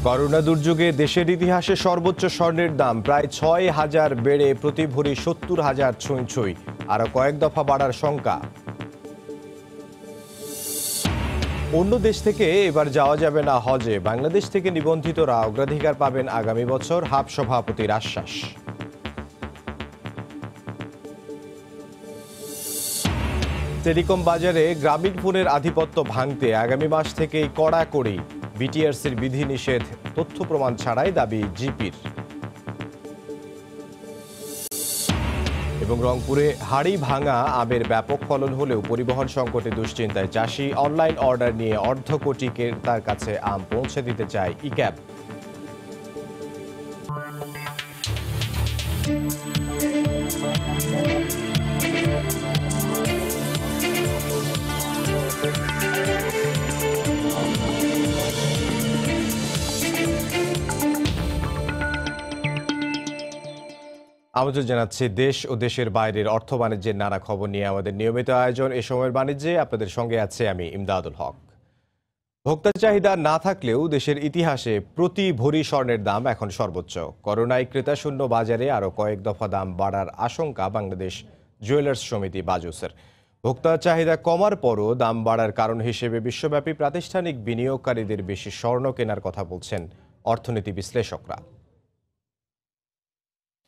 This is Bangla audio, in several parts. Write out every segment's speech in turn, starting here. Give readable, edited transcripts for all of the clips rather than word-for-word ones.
করোনা দুর্যোগে দেশের ইতিহাসে সর্বোচ্চ স্বর্ণের দাম প্রায় ৬,০০০ বেড়ে প্রতি ভরি ৭০,০০০ ছুঁই। আরও কয়েক দফা বাড়ার শঙ্কা। অন্য দেশ থেকে এবার যাওয়া যাবে না হজে, বাংলাদেশ থেকে নিবন্ধিতরা অগ্রাধিকার পাবেন আগামী বছর, হাব সভাপতির আশ্বাস। টেলিকম বাজারে গ্রামীণ ফোনের আধিপত্য ভাঙতে আগামী মাস থেকেই কড়াকড়ি, বিটিআরসির বিধিনিষেধ তথ্য প্রমাণ ছাড়াই দাবি জিপির। এবং রংপুরে হাড়ি ভাঙা আমের ব্যাপক ফলন হলেও পরিবহন সংকটে দুশ্চিন্তায় চাষি, অনলাইন অর্ডার নিয়ে অর্ধ কোটি ক্রেতার কাছে আম পৌঁছে দিতে চায় ইক্যাব। আমন্ত্রণ জানাচ্ছি দেশ ও দেশের বাইরের অর্থ বাণিজ্যের নানা খবর নিয়ে আমাদের নিয়মিত আয়োজন এ সময়ের বাণিজ্যে। আপনাদের সঙ্গে আছে আমি ইমদাদুল হক। ভোক্তা চাহিদা না থাকলেও দেশের ইতিহাসে প্রতি ভরি স্বর্ণের দাম এখন সর্বোচ্চ। করোনায় ক্রেতাশূন্য বাজারে আরও কয়েক দফা দাম বাড়ার আশঙ্কা বাংলাদেশ জুয়েলার্স সমিতি বাজুসের। ভোক্তা চাহিদা কমার পরও দাম বাড়ার কারণ হিসেবে বিশ্বব্যাপী প্রাতিষ্ঠানিক বিনিয়োগকারীদের বেশি স্বর্ণ কেনার কথা বলছেন অর্থনীতি বিশ্লেষকরা।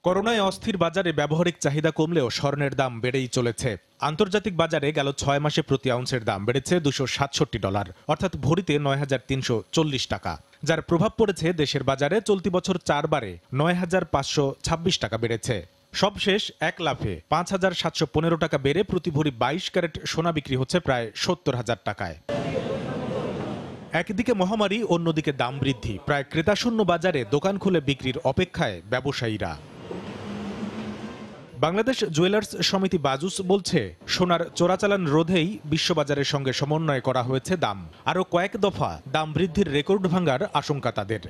করোনায় অস্থির বাজারে ব্যবহারিক চাহিদা কমলেও স্বর্ণের দাম বেড়েই চলেছে। আন্তর্জাতিক বাজারে গেল ৬ মাসে প্রতি আউন্সের দাম বেড়েছে $২৬৭, অর্থাৎ ভরিতে ৯,৩৪০ টাকা, যার প্রভাব পড়েছে দেশের বাজারে। চলতি বছর 4 বারে ৯,৫২৬ টাকা বেড়েছে। সবশেষ এক লাফে ৫,৭১৫ টাকা বেড়ে প্রতি ভরি ২২ ক্যারেট সোনা বিক্রি হচ্ছে প্রায় ৭০,০০০ টাকায়। একদিকে মহামারী, অন্যদিকে দাম বৃদ্ধি, প্রায় ক্রেতাশূন্য বাজারে দোকান খুলে বিক্রির অপেক্ষায় ব্যবসায়ীরা। বাংলাদেশ জুয়েলার্স সমিতি বাজুস বলছে, সোনার চোরাচালান রোধেই বিশ্ববাজারের সঙ্গে সমন্বয় করা হয়েছে দাম। আরও কয়েক দফা দাম বৃদ্ধির রেকর্ড ভাঙার আশঙ্কা তাদের।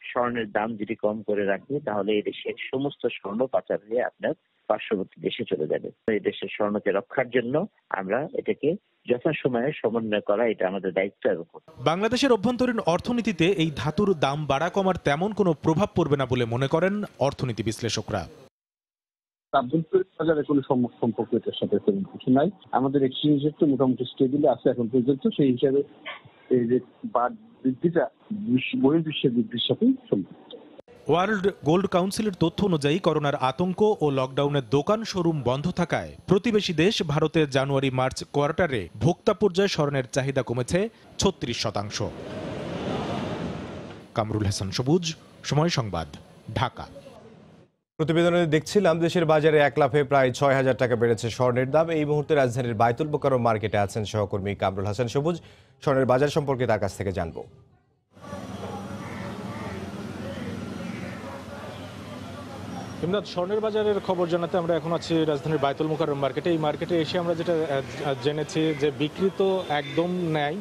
স্বর্ণের দাম যদি কম করে রাখে তাহলে এই দেশের সমস্ত স্বর্ণ পাচার হয়ে আপনার পার্শ্ববর্তী দেশে চলে যাবে। এই দেশের স্বর্ণকে রক্ষার জন্য আমরা এটাকে যথাসময়ে সমন্বয় করা, এটা আমাদের দায়িত্বের উপর। বাংলাদেশের অভ্যন্তরীণ অর্থনীতিতে এই ধাতুর দাম বাড়া কমার তেমন কোনো প্রভাব পড়বে না বলে মনে করেন অর্থনীতি বিশ্লেষকরা। আভ্যন্তরীণ বাজারে কোনো সম্পর্ক এটার সাথে তেমন কিছু নাই। আমাদের এক্সচেঞ্জ রেট তো মোটামুটি স্টেবল আছে এখন পর্যন্ত। সেই হিসাবে এই যে বৃদ্ধিটা বহির্বিশ্বের বৃদ্ধির সাথেই সম্পৃক্ত। ওয়ার্ল্ড গোল্ড কাউন্সিলের তথ্য অনুযায়ী করোনার আতঙ্ক ও লকডাউনের দোকান শোরুম বন্ধ থাকায় প্রতিবেশী দেশ ভারতে জানুয়ারি মার্চ কোয়ার্টারে ভোক্তা পর্যায়ে স্বর্ণের চাহিদা কমেছে ৩৬%। কামরুল হাসান সবুজ, সময় সংবাদ, ঢাকা। প্রতিবেদনে দেখছিলাম দেশের বাজারে এক লাফে প্রায় ৬,০০০ টাকা বেড়েছে স্বর্ণের দাম। এই মুহূর্তে রাজধানীর বায়তুল মোকাররম মার্কেটে আছেন সহকর্মী কামরুল হাসান সবুজ। স্বর্ণের বাজার সম্পর্কে তার কাছ থেকে জানবো। স্বর্ণের বাজারের খবর জানাতে আমরা এখন আছি রাজধানীর বায়তুল মোকাররম মার্কেটে। এই মার্কেটে এসে আমরা যেটা জেনেছি যে বিক্রি তো একদম নাই,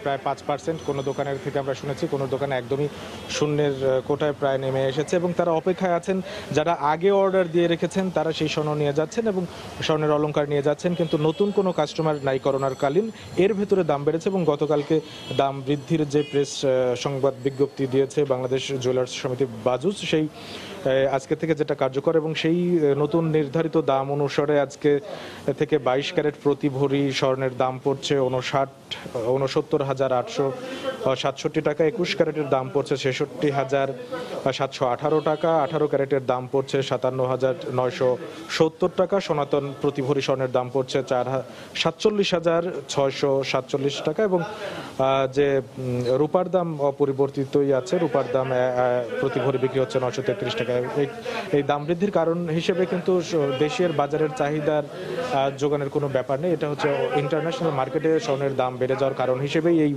প্রায় 5%। কোনো দোকানের থেকে আমরা শুনেছি কোনো দোকানে একদমই শূন্যের কোটায় প্রায় নেমে এসেছে এবং তারা অপেক্ষায় আছেন। যারা আগে অর্ডার দিয়ে রেখেছেন তারা সেই স্বর্ণ নিয়ে যাচ্ছেন এবং স্বর্ণের অলংকার নিয়ে যাচ্ছেন, কিন্তু নতুন কোনো কাস্টমার নাই করোনার কালীন। এর ভেতরে দাম বেড়েছে এবং গতকালকে দাম বৃদ্ধির যে প্রেস সংবাদ বিজ্ঞপ্তি দিয়েছে বাংলাদেশ জুয়েলার্স সমিতি বাজুস, সেই আজকে থেকে যেটা কার্যকর এবং সেই নতুন নির্ধারিত দাম অনুসারে আজকে থেকে 22 ক্যারেট প্রতি ভরি স্বর্ণের দাম পড়ছে ৬৯,৮৬৭ টাকা। 21 ক্যারেটের দাম পড়ছে ৬৬,৭18 টাকা। 18 ক্যারেটের দাম পড়ছে ৫৭,৯৭০ টাকা। সনাতন প্রতি ভরি স্বর্ণের দাম পড়ছে ৪৭,৬৪৭ টাকা এবং যে রূপার দাম অপরিবর্তিতই আছে। রূপার দাম প্রতি ভরি বিক্রি হচ্ছে ৯৩৩ টাকা। এই দাম বৃদ্ধির কারণ হিসেবে কিন্তু দেশের বাজারের চাহিদার যোগানের কোনো ব্যাপার নেই। এটা হচ্ছে ইন্টারন্যাশনাল মার্কেটে স্বর্ণের দাম বেড়ে যাওয়ার কারণ হিসেবেই এই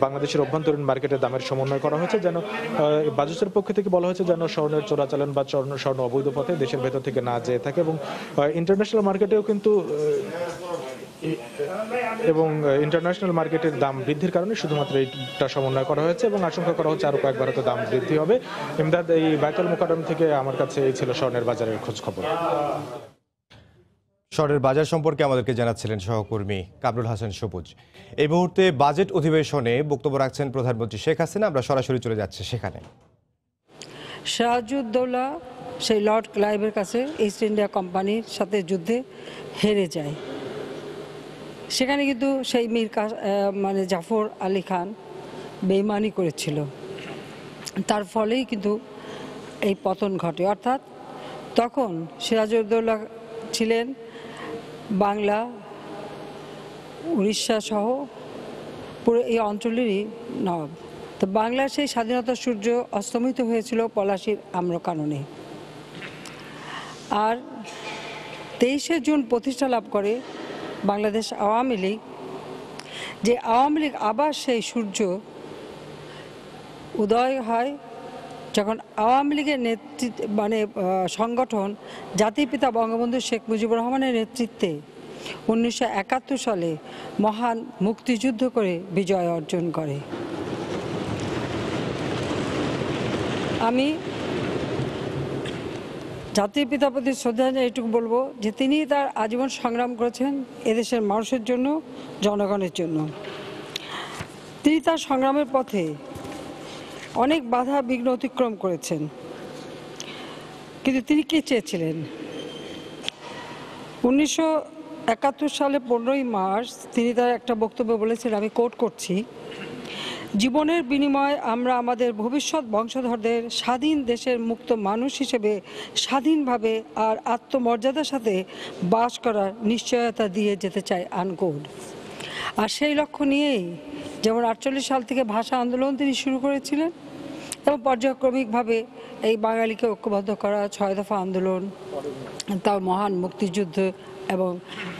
বাংলাদেশের অভ্যন্তরীণ মার্কেটের দামের সমন্বয় করা হয়েছে। যেন বাজুসের পক্ষ থেকে বলা হয়েছে যেন স্বর্ণের চোরাচালান বা স্বর্ণ অবৈধ পথে দেশের ভেতর থেকে না যেয়ে থাকে এবং ইন্টারন্যাশনাল মার্কেটেও কিন্তু এবং ইন্টারন্যাশনাল মার্কেটের দাম বৃদ্ধির কারণে শুধুমাত্র এইটা সমন্বয় করা হয়েছে এবং আশঙ্কা করা হচ্ছে আরো কয়েকবার হয়তো দাম বৃদ্ধি হবে। ইমদাদ, এই বায়তুল মোকাররম থেকে আমার কাছে এই ছিল স্বর্ণের বাজারের খোঁজ খবর। স্বর্ণের বাজার সম্পর্কে আমাদেরকে জানাচ্ছিলেন সহকর্মী কামরুল হাসান সবুজ। এই মুহূর্তে বাজেট অধিবেশনে বক্তব্য রাখছেন প্রধানমন্ত্রী শেখ হাসিনা। আমরা সরাসরি চলে যাচ্ছি সেখানে। সিরাজউদ্দৌলা সেই লর্ড ক্লাইভের কাছে ইস্ট ইন্ডিয়া কোম্পানির সাথে যুদ্ধে হেরে যায়। সেখানে কিন্তু সেই মানে জাফর আলী খান বেইমানি করেছিল, তার ফলেই কিন্তু এই পতন ঘটে। অর্থাৎ তখন সিরাজউদ্দৌলা ছিলেন বাংলা, উড়িষ্যা সহ পুরো এই অঞ্চলেরই নবাব। তো বাংলার সেই স্বাধীনতার সূর্য অস্তমিত হয়েছিল পলাশীর আম্রকাননে। আর 23শে জুন প্রতিষ্ঠা লাভ করে বাংলাদেশ আওয়ামী লীগ। যে আওয়ামী লীগ আবার সেই সূর্য উদয় হয় যখন আওয়ামী লীগের নেতৃত্ব মানে সংগঠন জাতির পিতা বঙ্গবন্ধু শেখ মুজিবুর রহমানের নেতৃত্বে 1971 সালে মহান মুক্তিযুদ্ধ করে বিজয় অর্জন করে। আমি জাতির পিতার প্রতি শ্রদ্ধা জানিয়ে এটুকু বলবো যে তিনি তার আজীবন সংগ্রাম করেছেন এদেশের মানুষের জন্য, জনগণের জন্য। তিনি তার সংগ্রামের পথে অনেক বাধা বিঘ্ন অতিক্রম করেছেন, কিন্তু তিনি কি চেয়েছিলেন? 1971 সালে 15ই মার্চ তিনি তার একটা বক্তব্য বলেছিলেন, আমি কোট করছি, জীবনের বিনিময়ে আমরা আমাদের ভবিষ্যৎ বংশধরদের স্বাধীন দেশের মুক্ত মানুষ হিসেবে স্বাধীনভাবে আর আত্মমর্যাদার সাথে বাস করার নিশ্চয়তা দিয়ে যেতে চাই, আনকোড। আর সেই লক্ষ্য নিয়েই যেমন 48 সাল থেকে ভাষা আন্দোলন তিনি শুরু করেছিলেন এবং পর্যায়ক্রমিকভাবে এই বাঙালিকে ঐক্যবদ্ধ করা 6 দফা আন্দোলন, তার মহান মুক্তিযুদ্ধ, এবং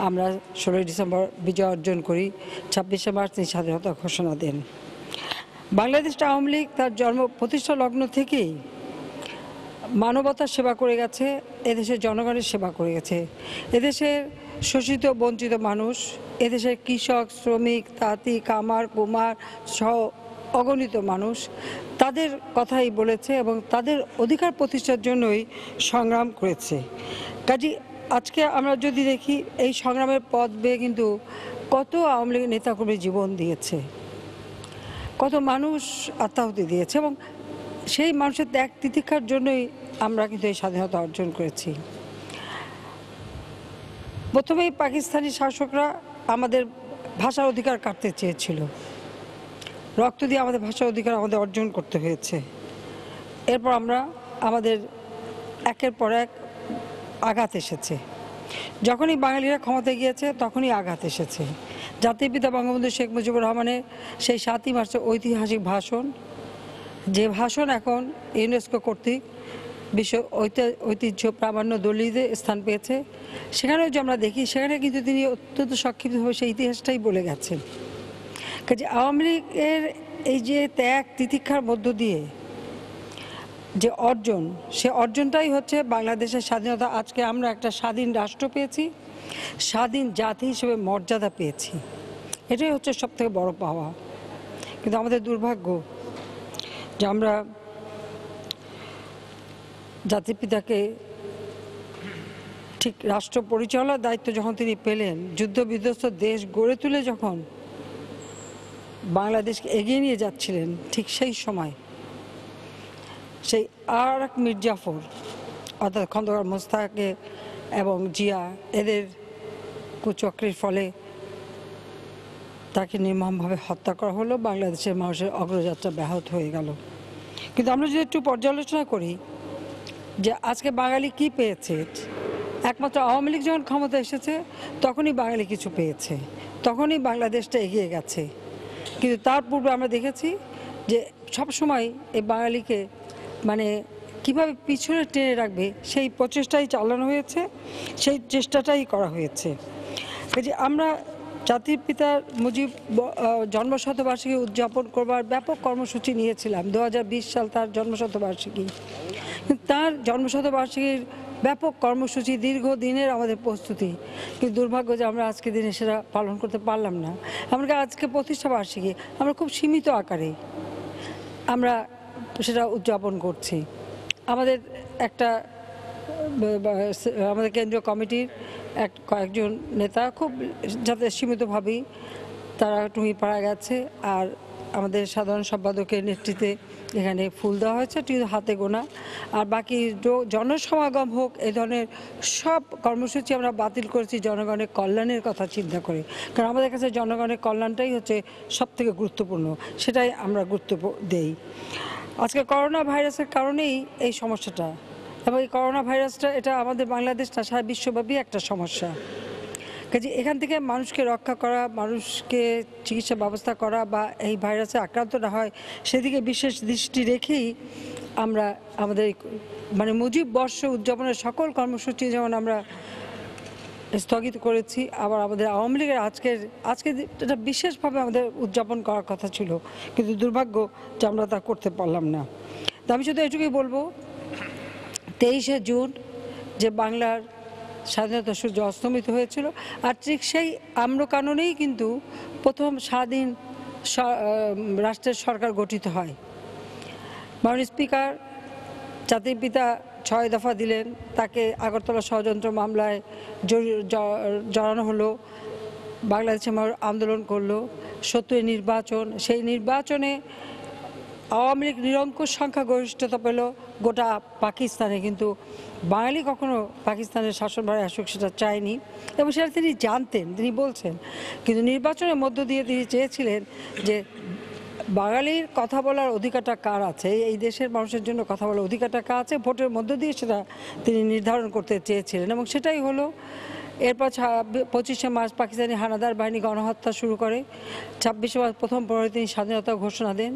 আমরা 16 ডিসেম্বর বিজয় অর্জন করি, 26শে মার্চ তিনি স্বাধীনতা ঘোষণা দেন। বাংলাদেশ আওয়ামী লীগ তার জন্ম প্রতিষ্ঠা লগ্ন থেকেই মানবতার সেবা করে গেছে, এদেশের জনগণের সেবা করে গেছে। এদেশের শোষিত বঞ্চিত মানুষ, এদেশের কৃষক, শ্রমিক, তাঁতি, কামার, কুমার সহ অগণিত মানুষ তাদের কথাই বলেছে এবং তাদের অধিকার প্রতিষ্ঠার জন্যই সংগ্রাম করেছে। কাজে আজকে আমরা যদি দেখি এই সংগ্রামের পথ বেয়ে কিন্তু কত আওয়ামী লীগের নেতাকর্মী জীবন দিয়েছে, কত মানুষ আত্মাহুতি দিয়েছে, এবং সেই মানুষের ত্যাগ তিতিক্ষার জন্যই আমরা কিন্তু এই স্বাধীনতা অর্জন করেছি। প্রথমেই পাকিস্তানি শাসকরা আমাদের ভাষার অধিকার কাটতে চেয়েছিল, রক্ত দিয়ে আমাদের ভাষার অধিকার আমাদের অর্জন করতে হয়েছে। এরপর আমরা আমাদের একের পর এক আঘাত এসেছে। যখনই বাঙালিরা ক্ষমতায় গিয়েছে তখনই আঘাত এসেছে। জাতির পিতা বঙ্গবন্ধু শেখ মুজিবুর রহমানের সেই 7ই মার্চের ঐতিহাসিক ভাষণ, যে ভাষণ এখন ইউনেস্কো কর্তৃক বিশ্ব ঐতিহ্য প্রামাণ্য দলিলে স্থান পেয়েছে, সেখানেও যে আমরা দেখি সেখানে কিন্তু তিনি অত্যন্ত সংক্ষিপ্তভাবে সেই ইতিহাসটাই বলে গেছেন। কাজে আওয়ামী লীগের এই যে ত্যাগ তিতিক্ষার মধ্য দিয়ে যে অর্জন, সে অর্জনটাই হচ্ছে বাংলাদেশের স্বাধীনতা। আজকে আমরা একটা স্বাধীন রাষ্ট্র পেয়েছি, স্বাধীন জাতি হিসেবে মর্যাদা পেয়েছি, এটাই হচ্ছে সবথেকে বড় পাওয়া। কিন্তু আমাদের দুর্ভাগ্য যে আমরা জাতির পিতাকে ঠিক রাষ্ট্র পরিচালনার দায়িত্ব যখন তিনি পেলেন, যুদ্ধ বিধ্বস্ত দেশ গড়ে তুলে যখন বাংলাদেশকে এগিয়ে নিয়ে যাচ্ছিলেন, ঠিক সেই সময় সেই আর এক মীর জাফর অর্থাৎ খন্দকার মোস্তাকে এবং জিয়া এদের কুচক্রের ফলে তাকে নির্মমভাবে হত্যা করা হলো, বাংলাদেশের মানুষের অগ্রযাত্রা ব্যাহত হয়ে গেল। কিন্তু আমরা যদি একটু পর্যালোচনা করি যে আজকে বাঙালি কি পেয়েছে, একমাত্র আওয়ামী লীগ যখন ক্ষমতা এসেছে তখনই বাঙালি কিছু পেয়েছে, তখনই বাংলাদেশটা এগিয়ে গেছে। কিন্তু তার পূর্বে আমরা দেখেছি যে সবসময় এই বাঙালিকে মানে কিভাবে পিছনে টেনে রাখবে সেই প্রচেষ্টাই চালানো হয়েছে, সেই চেষ্টাটাই করা হয়েছে। যে আমরা জাতির পিতার মুজিব জন্মশতবার্ষিকী উদযাপন করবার ব্যাপক কর্মসূচি নিয়েছিলাম। 2020 সাল তার জন্মশতবার্ষিকী। তার জন্মশতবার্ষিকীর ব্যাপক কর্মসূচি, দীর্ঘদিনের আমাদের প্রস্তুতি, কিন্তু দুর্ভাগ্য যে আমরা আজকে দিনে সেটা পালন করতে পারলাম না। এমনকি আজকে প্রতিষ্ঠা বার্ষিকী আমরা খুব সীমিত আকারে আমরা সেটা উদযাপন করছি। আমাদের একটা আমাদের কেন্দ্রীয় কমিটির কয়েকজন নেতা খুব যাতে সীমিতভাবেই তারা টুঙ্গিপাড়া গেছে, আর আমাদের সাধারণ সম্পাদকের নেতৃত্বে এখানে ফুল দেওয়া হয়েছে, কিন্তু হাতে গোনা। আর বাকি জনসমাগম হোক, এই ধরনের সব কর্মসূচি আমরা বাতিল করেছি জনগণের কল্যাণের কথা চিন্তা করে, কারণ আমাদের কাছে জনগণের কল্যাণটাই হচ্ছে সবথেকে গুরুত্বপূর্ণ, সেটাই আমরা গুরুত্ব দেই। আজকে করোনা ভাইরাসের কারণেই এই সমস্যাটা, এবং এই করোনা ভাইরাসটা এটা আমাদের বাংলাদেশ না, সারা বিশ্বব্যাপী একটা সমস্যা। কাজে এখান থেকে মানুষকে রক্ষা করা, মানুষকে চিকিৎসা ব্যবস্থা করা বা এই ভাইরাসে আক্রান্ত না হয় সেদিকে বিশেষ দৃষ্টি রেখেই আমরা আমাদের মানে মুজিব বর্ষ উদযাপনের সকল কর্মসূচি যেমন আমরা স্থগিত করেছি, আবার আমাদের আওয়ামী লীগের আজকে এটা বিশেষভাবে আমাদের উদযাপন করার কথা ছিল, কিন্তু দুর্ভাগ্য যে আমরা তা করতে পারলাম না। তো আমি শুধু এটুকুই বলবো, 23শে জুন যে বাংলার স্বাধীনতা সূর্য অস্তমিত হয়েছিল, আর ঠিক সেই আম্রকাননেই কিন্তু প্রথম স্বাধীন রাষ্ট্রের সরকার গঠিত হয়। মাননীয় স্পিকার জাতির পিতা 6 দফা দিলেন, তাকে আগরতলা ষড়যন্ত্র মামলায় জড়ানো হলো, বাংলাদেশে আন্দোলন করলো, 70 নির্বাচন, সেই নির্বাচনে আওয়ামী লীগ নিরঙ্কুশ সংখ্যাগরিষ্ঠতা পেল গোটা পাকিস্তানে, কিন্তু বাঙালি কখনো পাকিস্তানের শাসনভারে আসুক সেটা চায়নি, এবং সেটা তিনি জানতেন, তিনি বলছেন। কিন্তু নির্বাচনের মধ্য দিয়ে তিনি চেয়েছিলেন যে বাঙালির কথা বলার অধিকারটা কার আছে, এই দেশের মানুষের জন্য কথা বলার অধিকারটা কার আছে, ভোটের মধ্য দিয়ে সেটা তিনি নির্ধারণ করতে চেয়েছিলেন, এবং সেটাই হলো। এরপর 25শে মার্চ পাকিস্তানি হানাদার বাহিনী গণহত্যা শুরু করে, 26শে মার্চ প্রথম প্রহরে তিনি স্বাধীনতা ঘোষণা দেন,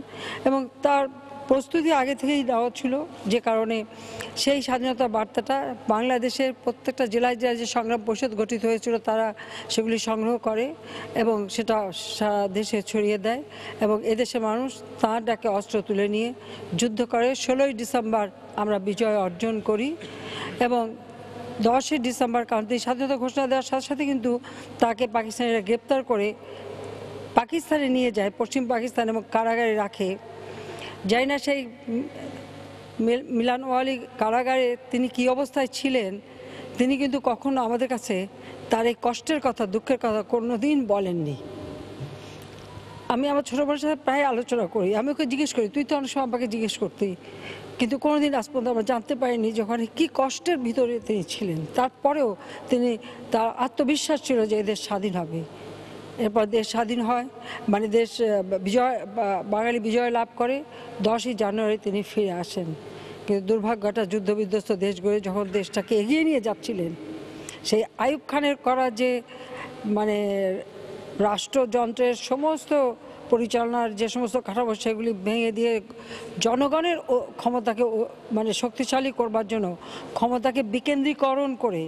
এবং তার প্রস্তুতি আগে থেকেই দেওয়া ছিল, যে কারণে সেই স্বাধীনতার বার্তাটা বাংলাদেশের প্রত্যেকটা জেলায় জেলায় যে সংগ্রাম পরিষদ গঠিত হয়েছিল তারা সেগুলি সংগ্রহ করে এবং সেটা সারা দেশে ছড়িয়ে দেয়, এবং এদেশের মানুষ তাঁর ডাকে অস্ত্র তুলে নিয়ে যুদ্ধ করে। 16ই ডিসেম্বর আমরা বিজয় অর্জন করি, এবং 10ই ডিসেম্বর কারণ তিনি স্বাধীনতা ঘোষণা দেওয়ার সাথে সাথে কিন্তু তাকে পাকিস্তানিরা গ্রেপ্তার করে পাকিস্তানে নিয়ে যায়, পশ্চিম পাকিস্তান, এবং কারাগারে রাখে। যাই না সেই মিলানওয়ালি কারাগারে তিনি কী অবস্থায় ছিলেন, তিনি কিন্তু কখনো আমাদের কাছে তার এই কষ্টের কথা, দুঃখের কথা কোনোদিন বলেননি। আমি আমার ছোটো বোনের সাথে প্রায় আলোচনা করি, আমি ওকে জিজ্ঞেস করি, তুই তো অনেক সময় আমাকে জিজ্ঞেস করতি, কিন্তু কোনোদিন আজ পর্যন্ত আমরা জানতে পারিনি যে ওখানে কী কষ্টের ভিতরে তিনি ছিলেন। তারপরেও তার আত্মবিশ্বাস ছিল যে এদেশ স্বাধীন হবে। এরপর দেশ স্বাধীন হয়, মানে দেশ বাঙালি বিজয় লাভ করে, 10ই জানুয়ারি তিনি ফিরে আসেন। কিন্তু দুর্ভাগ্যটা যুদ্ধবিধ্বস্ত দেশ গড়ে যখন দেশটাকে এগিয়ে নিয়ে যাচ্ছিলেন, সেই আইয়ুব খানের করা যে মানে রাষ্ট্রযন্ত্রের সমস্ত পরিচালনার যে সমস্ত কাঠামো সেগুলি ভেঙে দিয়ে জনগণের ক্ষমতাকে মানে শক্তিশালী করবার জন্য ক্ষমতাকে বিকেন্দ্রীকরণ করে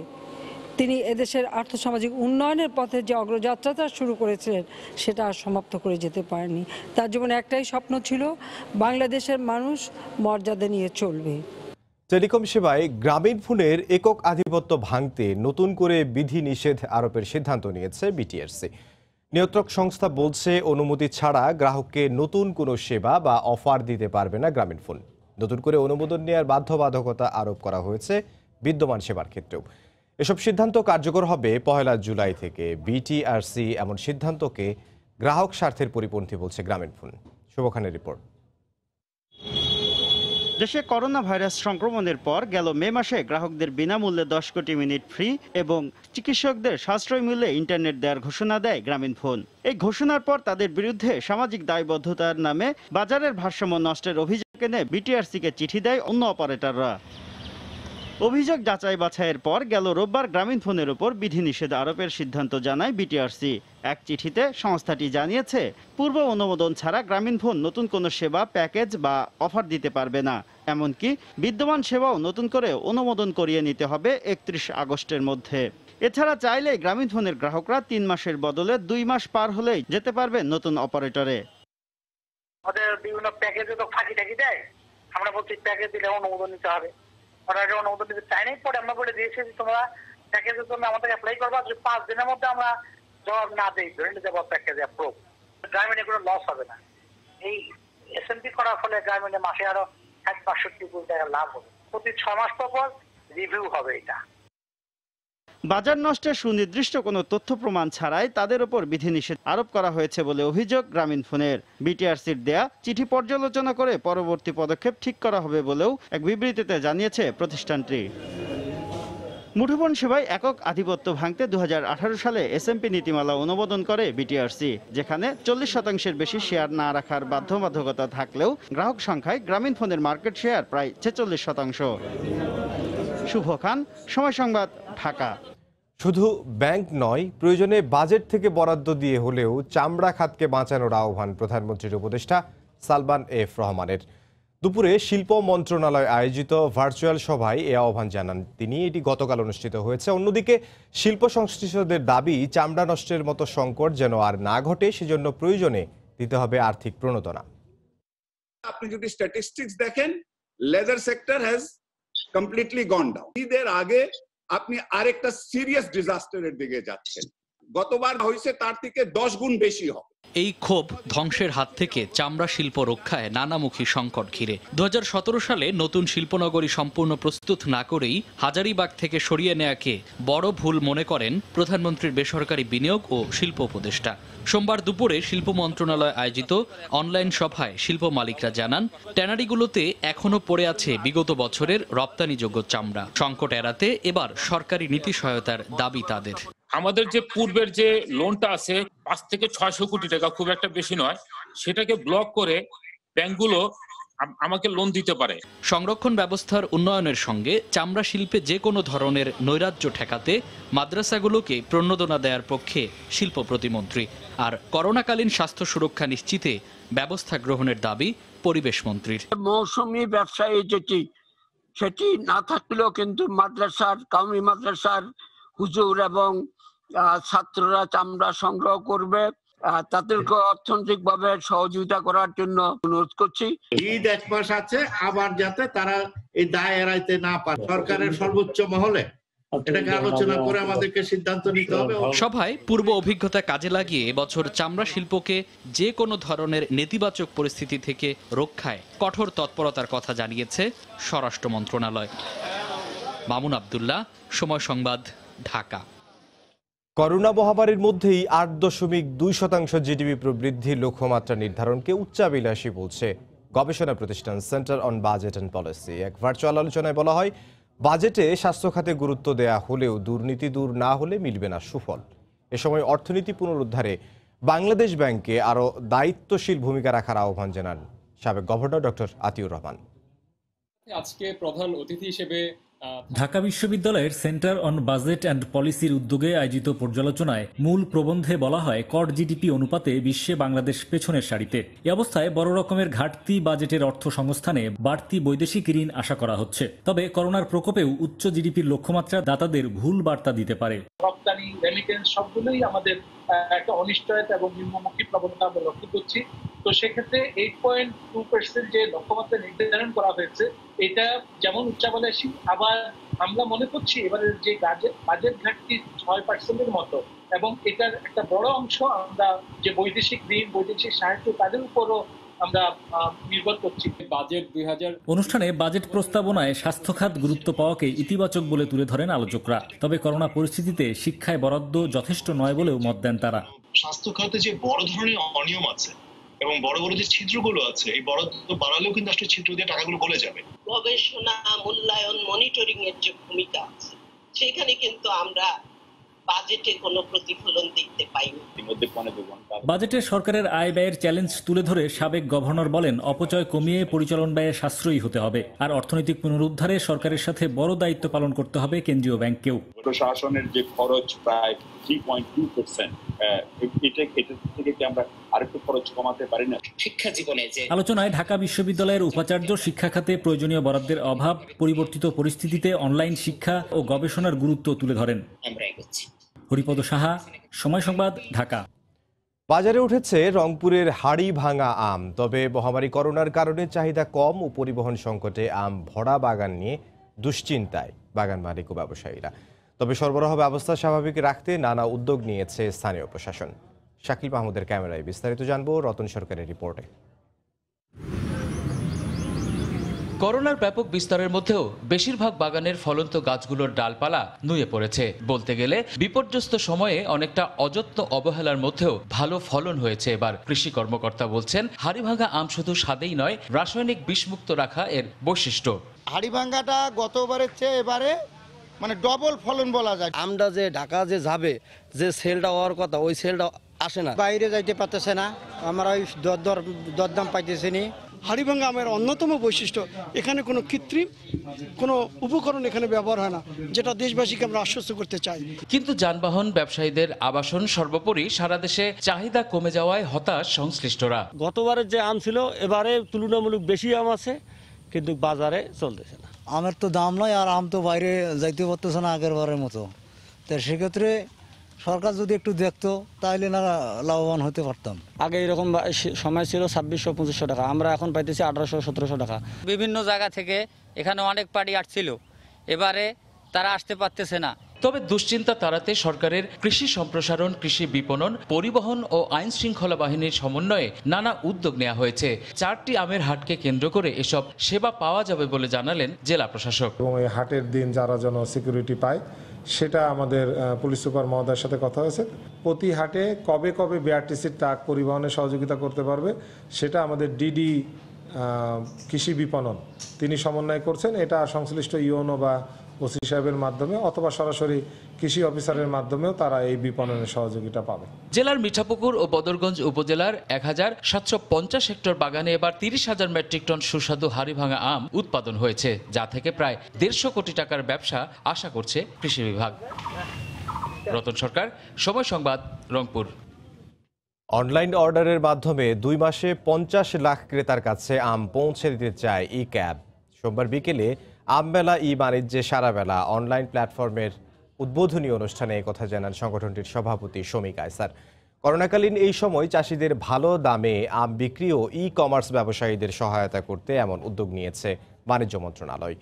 তিনি এদেশের আর্থসামাজিক উন্নয়নের পথে যে অগ্রযাত্রাটা শুরু করেছিলেন সেটা আর সমাপ্ত করে যেতে পারেনি। তার জীবনে একটাই স্বপ্ন ছিল, বাংলাদেশের মানুষ মর্যাদা নিয়ে চলবে। টেলিকম সেবায় গ্রামীণ ফোনের একক আধিপত্য ভাঙতে নতুন করে বিধি নিষেধ আরোপের সিদ্ধান্ত নিয়েছে বিটিআরসি। নিয়ন্ত্রক সংস্থা বলছে অনুমতি ছাড়া গ্রাহককে নতুন কোনো সেবা বা অফার দিতে পারবে না গ্রামীণ ফোন। নতুন করে অনুমোদন নেওয়ার বাধ্যবাধকতা আরোপ করা হয়েছে বিদ্যমান সেবার ক্ষেত্রেও। এসব সিদ্ধান্ত কার্যকর হবে 1 জুলাই থেকে। বিটিআরসি এমন সিদ্ধান্তকে গ্রাহক স্বার্থের পরিপন্থী বলছে গ্রামীণ ফোন। শুভ খানের রিপোর্ট। দেশে করোনা ভাইরাস সংক্রমণের পর গেল মে মাসে গ্রাহকদের বিনামূল্যে 10 কোটি মিনিট ফ্রি এবং চিকিৎসকদের সাশ্রয় মূল্যে ইন্টারনেট দেওয়ার ঘোষণা দেয় গ্রামীণ ফোন। এই ঘোষণার পর তাদের বিরুদ্ধে সামাজিক দায়বদ্ধতার নামে বাজারের ভারসাম্য নষ্টের অভিযোগ এনে বিটিআরসিকে চিঠি দেয় অন্য অপারেটররা। অভিযোগ যাচাই বাছাইয়ের পর গেল রোববার গ্রামীণ ফোনের উপর বিধিনিষেধ আরোপের সিদ্ধান্ত জানায় বিটিআরসি। এক চিঠিতে সংস্থাটি জানিয়েছে, পূর্ব অনুমোদন ছাড়া গ্রামীণ ফোন নতুন কোনো সেবা, প্যাকেজ বা অফার দিতে পারবে না। এমনকি বিদ্যমান সেবাও নতুন করে অনুমোদন করিয়ে নিতে হবে 31 আগস্টের মধ্যে। এছাড়া চাইলে গ্রামীণ ফোনের গ্রাহকরা 3 মাসের বদলে 2 মাস পার হলেই যেতে পারবে নতুন অপারেটরে। ওদের বিভিন্ন প্যাকেজে তো ফাঁকি টাকি দেয়, আমরা বলছি প্যাকেজ দিলে অনুমোদন নিতে হবে। ওরা অনুমোদন দিতে চাই নাই, পরে আমরা বলে দিয়েছি তোমরা প্যাকেজের জন্য আমাদের অ্যাপ্লাই করবা, 5 দিনের মধ্যে আমরা জবাব না দিই ধরে নিতে পারবো প্যাকেজ অ্যাপ্রুভ। গ্রামীণে কোনো লস হবে না। এই এসএমপি করার ফলে গ্রামীণে মাসে আরো 62 কোটি টাকা লাভ হবে। প্রতি 6 মাস পর রিভিউ হবে এটা। বাজার নষ্টের সুনির্দিষ্ট কোনো তথ্য প্রমাণ ছাড়াই তাদের ওপর বিধিনিষেধ আরোপ করা হয়েছে বলে অভিযোগ গ্রামীণফোনের। বিটিআরসির দেয়া চিঠি পর্যালোচনা করে পরবর্তী পদক্ষেপ ঠিক করা হবে বলেও এক বিবৃতিতে জানিয়েছে প্রতিষ্ঠানটি। মুঠোফোন সেবায় একক আধিপত্য ভাঙতে 2018 সালে এসএমপি নীতিমালা অনুমোদন করে বিটিআরসি, যেখানে 40% বেশি শেয়ার না রাখার বাধ্যবাধকতা থাকলেও গ্রাহক সংখ্যায় গ্রামীণফোনের মার্কেট শেয়ার প্রায় 46%। শুভ খান, সময় সংবাদ, ঢাকা। শুধু ব্যাংক নয়, প্রয়োজনে বাজেট থেকে বরাদ্দ দিয়ে হলেও চামড়া খাতকে বাঁচানোর আহ্বান প্রধানমন্ত্রীর উপদেষ্টা সালমান এফ রহমানের। দুপুরে শিল্প মন্ত্রণালয় আয়োজিত ভার্চুয়াল সভায় এ আহ্বান জানান তিনি। এটি গতকাল অনুষ্ঠিত হয়েছে। অন্যদিকে শিল্প সংশ্লিষ্টদের দাবি, চামড়া নষ্টের মতো সংকট যেন আর না ঘটে, সেজন্য প্রয়োজনে দিতে হবে আর্থিক প্রণোদনা। আপনি যদি স্ট্যাটিস্টিক্স দেখেন, leather sector has completely gone down. ঈদের আগে আপনি আরেকটা সিরিয়াস ডিজাস্টারের দিকে যাচ্ছেন। গতবার হয়েছে তার থেকে 10 গুণ বেশি হবে। এই ক্ষোভ ধ্বংসের হাত থেকে চামড়া শিল্প রক্ষায় নানামুখী সংকট ঘিরে 2017 সালে নতুন শিল্পনগরী সম্পূর্ণ প্রস্তুত না করেই হাজারীবাগ থেকে সরিয়ে নেয়াকে বড় ভুল মনে করেন প্রধানমন্ত্রীর বেসরকারি বিনিয়োগ ও শিল্প উপদেষ্টা। সোমবার দুপুরে শিল্প মন্ত্রণালয় আয়োজিত অনলাইন সভায় শিল্প মালিকরা জানান, ট্যানারিগুলোতে এখনো পড়ে আছে বিগত বছরের রপ্তানিযোগ্য চামড়া। সংকট এড়াতে এবার সরকারি নীতি সহায়তার দাবি তাদের। আমাদের যে পূর্বের যে লোনটা আছে 5 থেকে 600 কোটি টাকা, খুব একটা বেশি নয়, সেটাকে ব্লক করে ব্যাংকগুলো আমাকে লোন দিতে পারে। সংরক্ষণ ব্যবস্থার উন্নয়নের সঙ্গে চামড়া শিল্পে যে কোনো ধরনের নৈরাজ্য ঠেকাতে মাদ্রাসাগুলোকে প্রণোদনা দেওয়ার পক্ষে শিল্প প্রতিমন্ত্রী। আর করোনাকালীন স্বাস্থ্য সুরক্ষা নিশ্চিতে ব্যবস্থা গ্রহণের দাবি পরিবেশ মন্ত্রীর। মৌসুমী ব্যবসায়ী সেটি না থাকলেও কিন্তু মাদ্রাসার, কওমি মাদ্রাসার হুজুর এবং ছাত্ররা চামড়া সংগ্রহ করবে, তাদেরকে অর্থনৈতিকভাবে সহযোগিতা করার জন্য অনুরোধ করছি। ঈদ 1 মাস আছে, আবার যাতে তারা এই দায় এড়াইতে না পারে, সরকারের সর্বোচ্চ মহলে এটাকে আলোচনা করে আমাদেরকে সিদ্ধান্ত নিতে হবে। সভায় পূর্ব অভিজ্ঞতা কাজে লাগিয়ে এবছর চামড়া শিল্পকে যে কোনো ধরনের নেতিবাচক পরিস্থিতি থেকে রক্ষায় কঠোর তৎপরতার কথা জানিয়েছে স্বরাষ্ট্র মন্ত্রণালয়। মামুন আব্দুল্লাহ, সময় সংবাদ, ঢাকা। করোনা মহামারীর মধ্যেই 8.2% জিডিপি প্রবৃদ্ধির লক্ষ্যমাত্রা নির্ধারণকে উচ্চাভিলাষী বলছে গবেষণা প্রতিষ্ঠান centre on budget and policy. এক ভার্চুয়াল আলোচনায় বলা হয়, বাজেটে স্বাস্থ্য খাতে গুরুত্ব দেয়া হলেও দুর্নীতি দূর না হলে মিলবে না সুফল। এ সময় অর্থনীতি পুনরুদ্ধারে বাংলাদেশ ব্যাংকে আরও দায়িত্বশীল ভূমিকা রাখার আহ্বান জানান সাবেক গভর্নর ডক্টর আতিউর রহমান। আজকে প্রধান অতিথি হিসেবে ঢাকা বিশ্ববিদ্যালয়ের সেন্টার অন বাজেট অ্যান্ড পলিসির উদ্যোগে আয়োজিত পর্যালোচনায় মূল প্রবন্ধে বলা হয়, কর জিডিপি অনুপাতে বিশ্বে বাংলাদেশ পেছনের সারিতে। এ অবস্থায় বড় রকমের ঘাটতি বাজেটের অর্থ সংস্থানে বাড়তি বৈদেশিক ঋণ আশা করা হচ্ছে। তবে করোনার প্রকোপেও উচ্চ জিডিপির লক্ষ্যমাত্রা দাতাদের ভুল বার্তা দিতে পারে। রপ্তানি, রেমিটেন্স সবগুলোই আমাদের একটা অনিশ্চয়তা এবং নিম্নমুখী প্রবণতা আমরা লক্ষ্য করছি। তো সেক্ষেত্রে 8.2% যে লক্ষ্যমাত্রা নির্ধারণ করা হয়েছে, এটা যেমন উচ্চাভিলাষী, আবার আমরা মনে করছি এবারের যে বাজেট ঘাটতি 6%-এর মতো, এবং এটার একটা বড় অংশ আমরা যে বৈদেশিক ঋণ, বৈদেশিক সাহায্য, তাদের উপরও আমরা নির্ভর করছি। বাজেট 2000 অনুষ্ঠানে বাজেট প্রস্তাবনায় স্বাস্থ্য খাত গুরুত্ব পাওয়াকে ইতিবাচক বলে তুলে ধরেন আলোচকরা। তবে করোনা পরিস্থিতিতে শিক্ষায় বরাদ্দ যথেষ্ট নয় বলেও মত দেন তারা। স্বাস্থ্য খাতে যে বড় ধরনের অনিয়ম আছে এবং বড় বড় যে ছিদ্রগুলো আছে, এই বরাদ্দ বাড়ালেও কিন্তু আসলে ছিদ্র দিয়ে টাকাগুলো গলে যাবে। গবেষণা, মূল্যায়ন, মনিটরিং এর যে ভূমিকা আছে, সেখানে কিন্তু আমরা বাজেটে কোনো প্রতিফলন দেখতে পাইনি। বাজেটে সরকারের আয় ব্যয়ের চ্যালেঞ্জ তুলে ধরে সাবেক গভর্নর বলেন, অপচয় কমিয়ে পরিচালন ব্যয়ে সাশ্রয়ী হতে হবে। আর অর্থনৈতিক পুনরুদ্ধারে সরকারের সাথে বড় দায়িত্ব পালন করতে হবে কেন্দ্রীয় ব্যাংককেও। প্রশাসনের যে খরচ প্রায় 3.2%, এটা থেকে কি আমরা আরেকটু খরচ কমাতে পারি না? শিক্ষা জীবনে যে আলোচনায় ঢাকা বিশ্ববিদ্যালয়ের উপাচার্য শিক্ষা খাতে প্রয়োজনীয় বরাদ্দের অভাব, পরিবর্তিত পরিস্থিতিতে অনলাইন শিক্ষা ও গবেষণার গুরুত্ব তুলে ধরেন। হরিপদ সাহা, সময় সংবাদ, ঢাকা। বাজারে উঠেছে রংপুরের হাড়ি ভাঙা আম। তবে মহামারী করোনার কারণে চাহিদা কম ও পরিবহন সংকটে আম ভরা বাগান নিয়ে দুশ্চিন্তায় বাগান মালিক ও ব্যবসায়ীরা। তবে সরবরাহ ব্যবস্থা স্বাভাবিক রাখতে নানা উদ্যোগ নিয়েছে স্থানীয় প্রশাসন। শাকিল মাহমুদের ক্যামেরায় বিস্তারিত জানবো রতন সরকারের রিপোর্টে। করোনার ব্যাপক বিস্তারের মধ্যেও বেশিরভাগ বাগানের ফলন্ত গাছগুলোর ডালপালা নুয়ে পড়েছে। বলতে গেলে বিপর্যস্ত সময়ে অনেকটা অযত্ন অবহেলার মধ্যেও ভালো ফলন হয়েছে এবার। কৃষি কর্মকর্তা বলছেন, হাড়িভাঙা আম শুধু স্বাদেই নয়, রাসায়নিক বিষমুক্ত রাখা এর বৈশিষ্ট্য। হাড়িভাঙাটা গতবারের চেয়ে এবারে মানে ডবল ফলন বলা যায়। আমরা যে ঢাকা যে যাবে, যে সেলটা হওয়ার কথা ওই সেলটা আসে না, বাইরে যাইতে পারতেছে না, আমরা ওই দরদাম পাইতেছি নি। হাড়িভাঙা আমের অন্যতম বৈশিষ্ট্য, এখানে কোনো কৃত্রিম কোনো উপকরণ এখানে ব্যবহার হয় না, যেটা দেশবাসীকে আমরা আশ্বস্ত করতে চাই। কিন্তু যানবাহন, ব্যবসায়ীদের আবাসন, সর্বোপরি সারা দেশে চাহিদা কমে যাওয়ায় হতাশ সংশ্লিষ্টরা। গতবারের যে আম ছিল এবারে তুলনামূলক বেশি আম আছে, কিন্তু বাজারে চলতেছে না। আমের তো দাম নয়, আর আম তো বাইরে যাইতে পারতেছে না আগের বারের মতো। তো সেক্ষেত্রে সরকার যদি একটু দেখতো তাহলে না লাভবান হতে পারতাম। আগে এরকম সময় ছিল 2600-2500 টাকা, আমরা এখন পাইতেছি 1800-1700 টাকা। বিভিন্ন জায়গা থেকে এখানে অনেক পার্টি আসছিল, এবারে তারা আসতে পারতেছে না। তবে দুশ্চিন্তা তাড়াতে সরকারের কৃষি সম্প্রসারণ, কৃষি বিপণন, পরিবহন ও আইন শৃঙ্খলা বাহিনীর সমন্বয়ে নানা উদ্যোগ নেওয়া হয়েছে। 4টি আমের হাটকে কেন্দ্র করে এসব সেবা পাওয়া যাবে বলে জানালেন জেলা প্রশাসক। এবং এই হাটের দিন যারা যেন সিকিউরিটি পায় সেটা আমাদের পুলিশ সুপার মহোদয়ের সাথে কথা হয়েছে। প্রতি হাটে কবে কবে বিআরটিসির ট্রাক পরিবহনে সহযোগিতা করতে পারবে সেটা আমাদের ডিডি কৃষি বিপণন তিনি সমন্বয় করছেন। এটা সংশ্লিষ্ট ইউনো বা ওসি সাহেবের মাধ্যমে অথবা সরাসরি কৃষি অফিসারের মাধ্যমেও তারা এই বিপণনের সহযোগিতা পাবে। জেলার মিঠাপুকুর ও বদরগঞ্জ উপজেলার 1750 হেক্টর বাগানে এবার 30,000 মেট্রিক টন সুস্বাদু হাড়িভাঙা আম উৎপাদন হয়েছে, যা থেকে প্রায় 150 কোটি টাকার ব্যবসা আশা করছে কৃষি বিভাগ। রতন সরকার, সময় সংবাদ, রংপুর। অনলাইন অর্ডারের মাধ্যমে 2 মাসে 50 লাখ ক্রেতার কাছে আম পৌঁছে দিতে চায় ই ক্যাব। সোমবার বিকেলে আমবেলা ই বাণিজ্যে সারাবেলা অনলাইন প্ল্যাটফর্মের উদ্বোধনী অনুষ্ঠানে কথা জানান সংগঠনটির সভাপতি শমী কায়সার। করোনাকালীন এই সময় চাষিদের ভালো দামে আম বিক্রি ও ই কমার্স ব্যবসায়ীদের সহায়তা করতে এমন উদ্যোগ নিয়েছে বাণিজ্য মন্ত্রণালয়।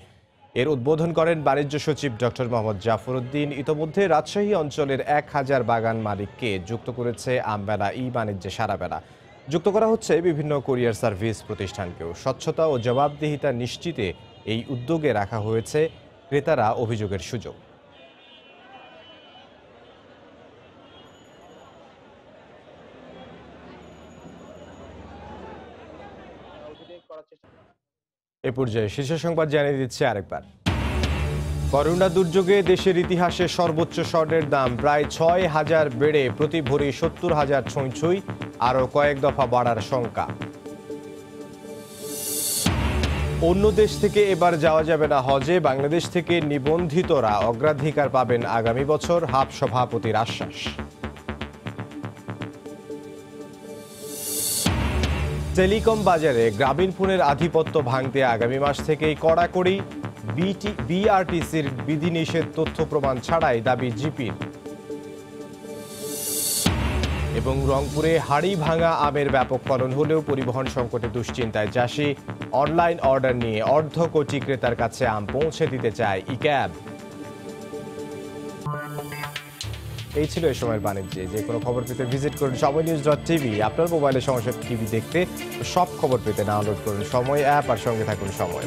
এর উদ্বোধন করেন বাণিজ্য সচিব ডক্টর মোহাম্মদ জাফর উদ্দিন। ইতোমধ্যে রাজশাহী অঞ্চলের 1000 বাগান মালিককে যুক্ত করেছে আমবেলা ই বাণিজ্যে সারাবেলা। যুক্ত করা হচ্ছে বিভিন্ন কুরিয়ার সার্ভিস প্রতিষ্ঠানকেও। স্বচ্ছতা ও জবাবদিহিতা নিশ্চিতে এই উদ্যোগে রাখা হয়েছে ক্রেতারা অভিযোগের সুযোগ। এ পর্যায়ে শীর্ষ সংবাদ জানিয়ে দিচ্ছে আরেকবার। করোনা দুর্যোগে দেশের ইতিহাসে সর্বোচ্চ স্বর্ণের দাম প্রায় 6,000 বেড়ে প্রতি ভরি 70,000 ছুঁই, আরও কয়েক দফা বাড়ার শঙ্কা। অন্য দেশ থেকে এবার যাওয়া যাবে না হজে, বাংলাদেশ থেকে নিবন্ধিতরা অগ্রাধিকার পাবেন আগামী বছর, হাব সভাপতির আশ্বাস। টেলিকম বাজারে গ্রামীণফোনের আধিপত্য ভাঙতে আগামী মাস থেকেই কড়াকড়ি। বিআরটিসির বিধিনিষেধ তথ্য প্রমাণ ছাড়াই দাবি জিপির। এবং রংপুরে হাড়িভাঙা আমের ব্যাপক ফলন হলেও পরিবহন সংকটে দুশ্চিন্তায় চাষি। অনলাইন অর্ডার নিয়ে 1.5 কোটি ক্রেতার কাছে আম পৌঁছে দিতে চায় ই ক্যাব। এই ছিল এই সময়ের বাণিজ্যে। যে কোনো খবর পেতে ভিজিট করুন সময়নিউজ.tv। আপনার মোবাইলে সময় টিভি দেখতে সব খবর পেতে ডাউনলোড করুন সময় অ্যাপ আর সঙ্গে থাকুন সময়।